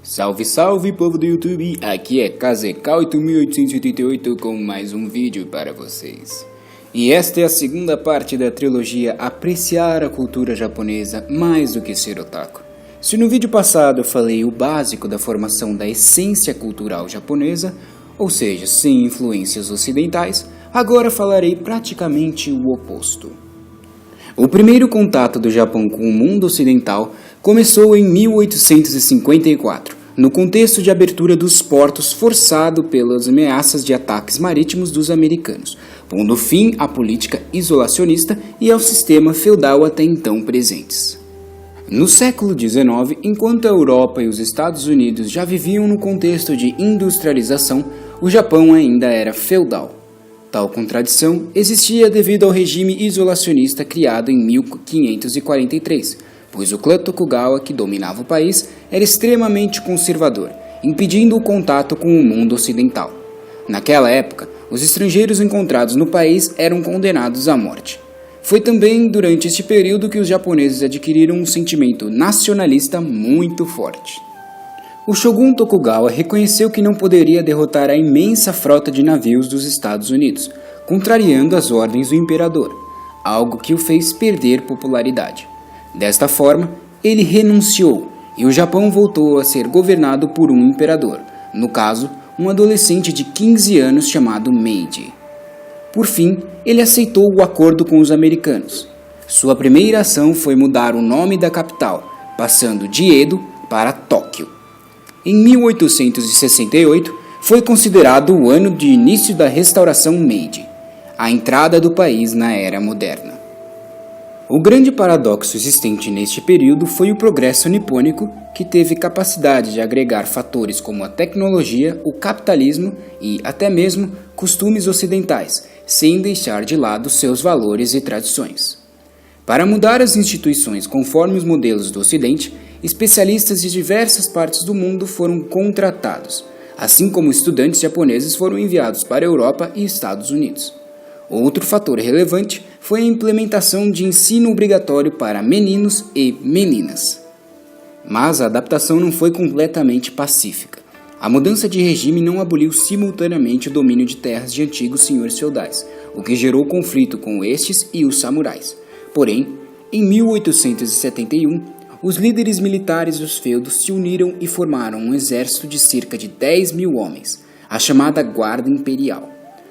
Salve, salve, povo do YouTube! Aqui é KZK8888 com mais um vídeo para vocês. E esta é a segunda parte da trilogia Apreciar a Cultura Japonesa mais do que ser otaku. Se no vídeo passado eu falei o básico da formação da essência cultural japonesa, ou seja, sem influências ocidentais, agora falarei praticamente o oposto. O primeiro contato do Japão com o mundo ocidental começou em 1854, no contexto de abertura dos portos forçado pelas ameaças de ataques marítimos dos americanos, pondo fim à política isolacionista e ao sistema feudal até então presentes. No século XIX, enquanto a Europa e os Estados Unidos já viviam no contexto de industrialização, o Japão ainda era feudal. Tal contradição existia devido ao regime isolacionista criado em 1543, pois o clã Tokugawa, que dominava o país, era extremamente conservador, impedindo o contato com o mundo ocidental. Naquela época, os estrangeiros encontrados no país eram condenados à morte. Foi também durante este período que os japoneses adquiriram um sentimento nacionalista muito forte. O Shogun Tokugawa reconheceu que não poderia derrotar a imensa frota de navios dos Estados Unidos, contrariando as ordens do imperador, algo que o fez perder popularidade. Desta forma, ele renunciou e o Japão voltou a ser governado por um imperador, no caso, um adolescente de 15 anos chamado Meiji. Por fim, ele aceitou o acordo com os americanos. Sua primeira ação foi mudar o nome da capital, passando de Edo para Tóquio. Em 1868, foi considerado o ano de início da restauração Meiji, a entrada do país na era moderna. O grande paradoxo existente neste período foi o progresso nipônico, que teve capacidade de agregar fatores como a tecnologia, o capitalismo e, até mesmo, costumes ocidentais, sem deixar de lado seus valores e tradições. Para mudar as instituições conforme os modelos do Ocidente, especialistas de diversas partes do mundo foram contratados, assim como estudantes japoneses foram enviados para a Europa e Estados Unidos. Outro fator relevante foi a implementação de ensino obrigatório para meninos e meninas. Mas a adaptação não foi completamente pacífica. A mudança de regime não aboliu simultaneamente o domínio de terras de antigos senhores feudais, o que gerou conflito com estes e os samurais. Porém, em 1871, os líderes militares dos feudos se uniram e formaram um exército de cerca de 10.000 homens, a chamada Guarda Imperial.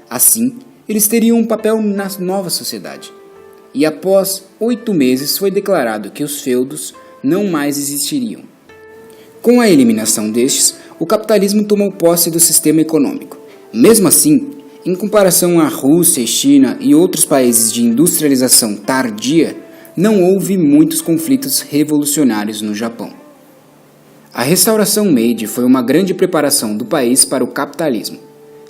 Assim, eles teriam um papel na nova sociedade. E após 8 meses foi declarado que os feudos não mais existiriam. Com a eliminação destes, o capitalismo tomou posse do sistema econômico. Mesmo assim, em comparação à Rússia, China e outros países de industrialização tardia, não houve muitos conflitos revolucionários no Japão. A restauração Meiji foi uma grande preparação do país para o capitalismo.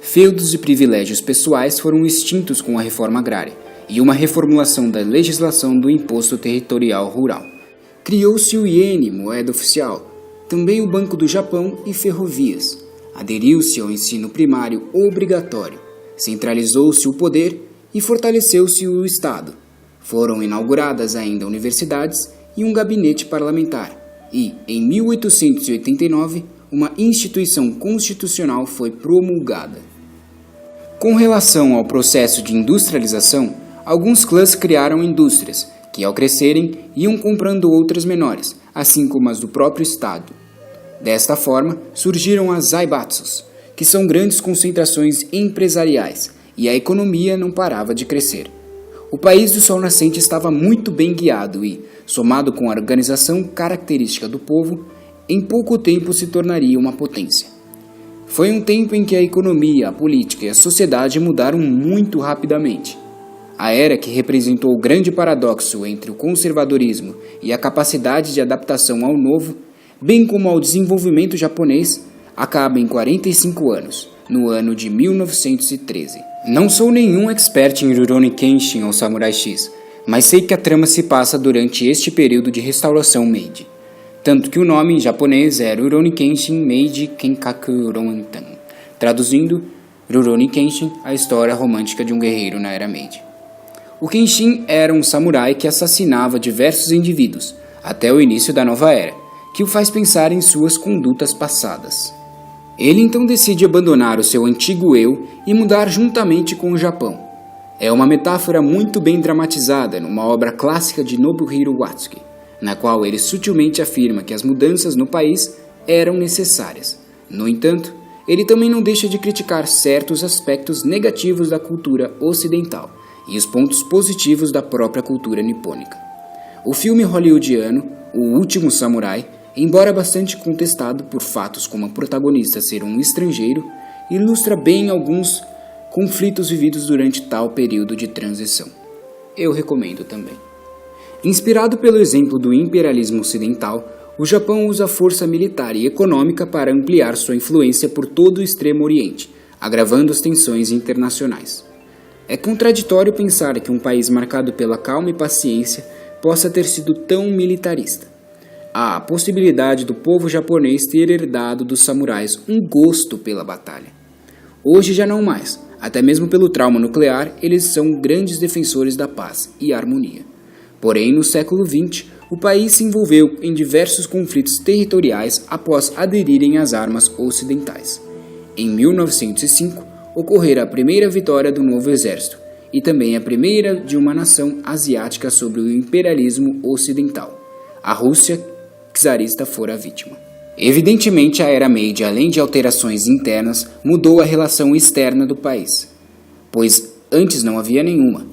Feudos e privilégios pessoais foram extintos com a reforma agrária e uma reformulação da legislação do imposto territorial rural. Criou-se o iene, moeda oficial, também o Banco do Japão e ferrovias. Aderiu-se ao ensino primário obrigatório, centralizou-se o poder e fortaleceu-se o Estado. Foram inauguradas ainda universidades e um gabinete parlamentar, e, em 1889, uma instituição constitucional foi promulgada. Com relação ao processo de industrialização, alguns clãs criaram indústrias, que ao crescerem iam comprando outras menores, assim como as do próprio Estado. Desta forma, surgiram as zaibatsus, que são grandes concentrações empresariais, e a economia não parava de crescer. O país do sol nascente estava muito bem guiado e, somado com a organização característica do povo, em pouco tempo se tornaria uma potência. Foi um tempo em que a economia, a política e a sociedade mudaram muito rapidamente. A era que representou o grande paradoxo entre o conservadorismo e a capacidade de adaptação ao novo, bem como ao desenvolvimento japonês, acaba em 45 anos, no ano de 1913. Não sou nenhum expert em Rurouni Kenshin ou Samurai X, mas sei que a trama se passa durante este período de restauração Meiji. Tanto que o nome em japonês é Rurouni Kenshin Meiji Kenkaku Rontan, traduzindo Rurouni Kenshin, a história romântica de um guerreiro na era Meiji. O Kenshin era um samurai que assassinava diversos indivíduos, até o início da nova era, que o faz pensar em suas condutas passadas. Ele então decide abandonar o seu antigo eu e mudar juntamente com o Japão. É uma metáfora muito bem dramatizada numa obra clássica de Nobuhiro Watsuki, na qual ele sutilmente afirma que as mudanças no país eram necessárias. No entanto, ele também não deixa de criticar certos aspectos negativos da cultura ocidental e os pontos positivos da própria cultura nipônica. O filme hollywoodiano O Último Samurai, embora bastante contestado por fatos como a protagonista ser um estrangeiro, ilustra bem alguns conflitos vividos durante tal período de transição. Eu recomendo também. Inspirado pelo exemplo do imperialismo ocidental, o Japão usa força militar e econômica para ampliar sua influência por todo o Extremo Oriente, agravando as tensões internacionais. É contraditório pensar que um país marcado pela calma e paciência possa ter sido tão militarista. Há a possibilidade do povo japonês ter herdado dos samurais um gosto pela batalha. Hoje já não mais, até mesmo pelo trauma nuclear, eles são grandes defensores da paz e harmonia. Porém, no século XX, o país se envolveu em diversos conflitos territoriais após aderirem às armas ocidentais. Em 1905, ocorrera a primeira vitória do novo exército e também a primeira de uma nação asiática sobre o imperialismo ocidental. A Rússia czarista fora a vítima. Evidentemente, a Era Meiji, além de alterações internas, mudou a relação externa do país, pois antes não havia nenhuma.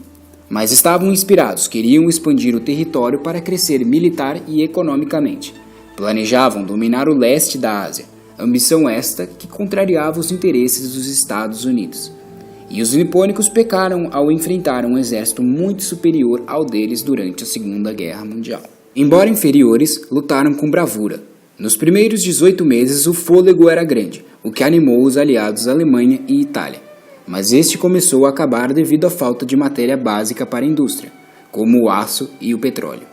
Mas estavam inspirados, queriam expandir o território para crescer militar e economicamente. Planejavam dominar o leste da Ásia, ambição esta que contrariava os interesses dos Estados Unidos. E os nipônicos pecaram ao enfrentar um exército muito superior ao deles durante a Segunda Guerra Mundial. Embora inferiores, lutaram com bravura. Nos primeiros 18 meses o fôlego era grande, o que animou os aliados Alemanha e Itália. Mas este começou a acabar devido à falta de matéria básica para a indústria, como o aço e o petróleo.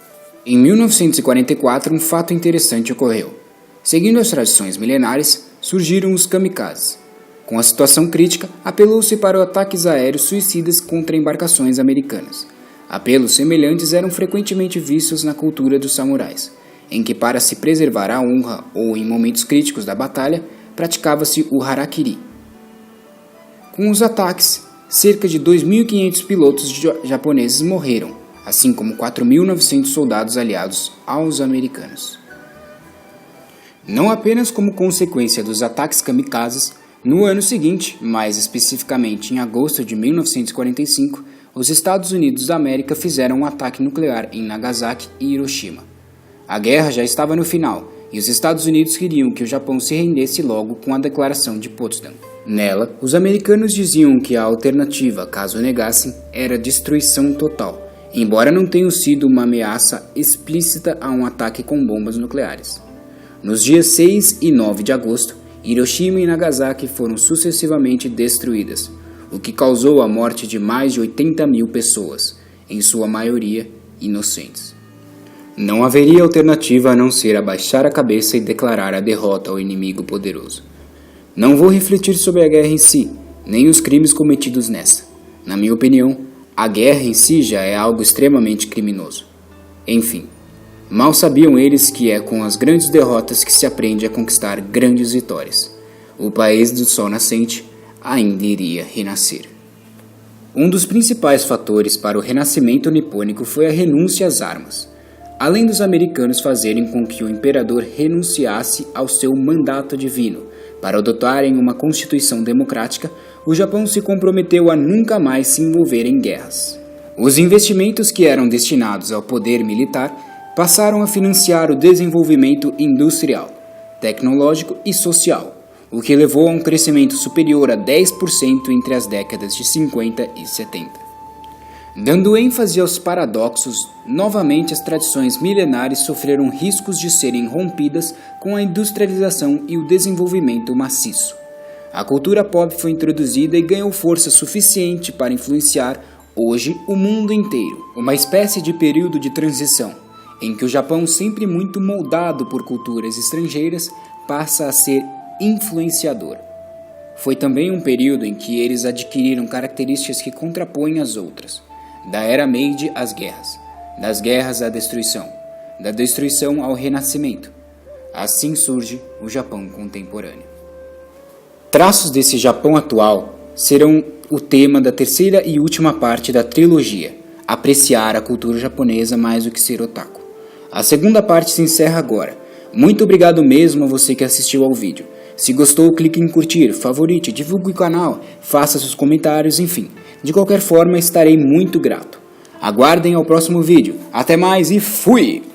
Em 1944, um fato interessante ocorreu. Seguindo as tradições milenares, surgiram os kamikazes. Com a situação crítica, apelou-se para ataques aéreos suicidas contra embarcações americanas. Apelos semelhantes eram frequentemente vistos na cultura dos samurais, em que, para se preservar a honra ou em momentos críticos da batalha, praticava-se o harakiri. Com os ataques, cerca de 2.500 pilotos japoneses morreram, assim como 4.900 soldados aliados aos americanos. Não apenas como consequência dos ataques kamikazes, no ano seguinte, mais especificamente em agosto de 1945, os Estados Unidos da América fizeram um ataque nuclear em Nagasaki e Hiroshima. A guerra já estava no final, e os Estados Unidos queriam que o Japão se rendesse logo com a Declaração de Potsdam. Nela, os americanos diziam que a alternativa, caso negassem, era destruição total, embora não tenha sido uma ameaça explícita a um ataque com bombas nucleares. Nos dias 6 e 9 de agosto, Hiroshima e Nagasaki foram sucessivamente destruídas, o que causou a morte de mais de 80 mil pessoas, em sua maioria inocentes. Não haveria alternativa a não ser abaixar a cabeça e declarar a derrota ao inimigo poderoso. Não vou refletir sobre a guerra em si, nem os crimes cometidos nessa. Na minha opinião, a guerra em si já é algo extremamente criminoso. Enfim, mal sabiam eles que é com as grandes derrotas que se aprende a conquistar grandes vitórias. O país do sol nascente ainda iria renascer. Um dos principais fatores para o renascimento nipônico foi a renúncia às armas. Além dos americanos fazerem com que o imperador renunciasse ao seu mandato divino para adotarem uma constituição democrática, o Japão se comprometeu a nunca mais se envolver em guerras. Os investimentos que eram destinados ao poder militar passaram a financiar o desenvolvimento industrial, tecnológico e social, o que levou a um crescimento superior a 10% entre as décadas de 50 e 70. Dando ênfase aos paradoxos, novamente as tradições milenares sofreram riscos de serem rompidas com a industrialização e o desenvolvimento maciço. A cultura pop foi introduzida e ganhou força suficiente para influenciar, hoje, o mundo inteiro. Uma espécie de período de transição, em que o Japão, sempre muito moldado por culturas estrangeiras, passa a ser influenciador. Foi também um período em que eles adquiriram características que contrapõem as outras. Da Era Meiji às guerras, das guerras à destruição, da destruição ao renascimento. Assim surge o Japão contemporâneo. Traços desse Japão atual serão o tema da terceira e última parte da trilogia, Apreciar a Cultura Japonesa Mais do que Ser Otaku. A segunda parte se encerra agora. Muito obrigado mesmo a você que assistiu ao vídeo. Se gostou, clique em curtir, favorite, divulgue o canal, faça seus comentários, enfim. De qualquer forma, estarei muito grato. Aguardem ao próximo vídeo. Até mais e fui!